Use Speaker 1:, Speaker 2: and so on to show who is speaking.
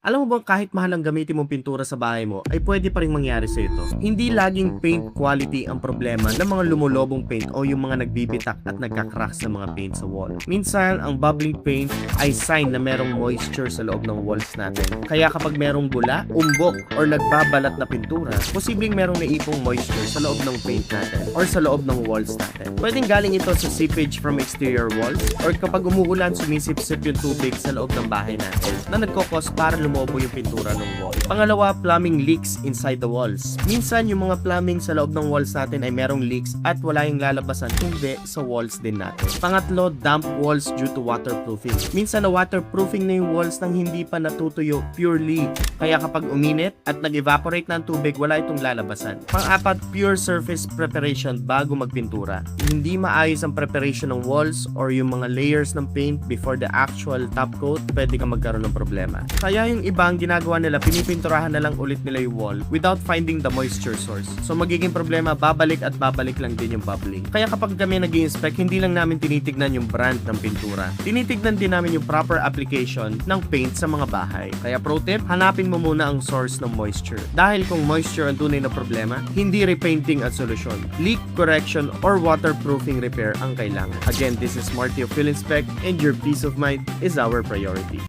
Speaker 1: Alam mo bang kahit mahal ang gamitin mong pintura sa bahay mo, ay pwede pa rin mangyari sa ito. Hindi laging paint quality ang problema ng mga lumulobong paint o yung mga nagbibitak at nagkakrack sa mga paint sa wall. Minsan, ang bubbling paint ay sign na merong moisture sa loob ng walls natin. Kaya kapag merong bula, umbok, or nagbabalat na pintura, posibleng merong naipong moisture sa loob ng paint natin or sa loob ng walls natin. Pwedeng galing ito sa seepage from exterior walls or kapag umuulan, sumisip-sip yung tubig sa loob ng bahay natin na nagkokos para lumobo yung pintura ng wall. Pangalawa, plumbing leaks inside the walls. Minsan, yung mga plumbing sa loob ng walls natin ay merong leaks at wala yung lalabasan kundi sa walls din natin. Pangatlo, damp walls due to waterproofing. Minsan na waterproofing na yung walls nang hindi pa natutuyo purely. Kaya kapag uminit at nag-evaporate na ang tubig, wala itong lalabasan. Pang-apat, pure surface preparation bago magpintura. Hindi maayos ang preparation ng walls or yung mga layers ng paint before the actual top coat, pwede ka magkaroon ng problema. Kaya yung iba ang ginagawa nila, pinipinturahan na lang ulit nila yung wall without finding the moisture source. So magiging problema, babalik at babalik lang din yung bubbling. Kaya kapag kami nag-i-inspect, hindi lang namin tinitignan yung brand ng pintura. Tinitignan din namin yung proper application ng paint sa mga bahay. Kaya pro tip, hanapin mo muna ang source ng moisture. Dahil kung moisture ang tunay na problema, hindi repainting at solusyon. Leak correction or waterproofing repair ang kailangan. Again, this is Marty of Fill Inspect and your peace of mind is our priority.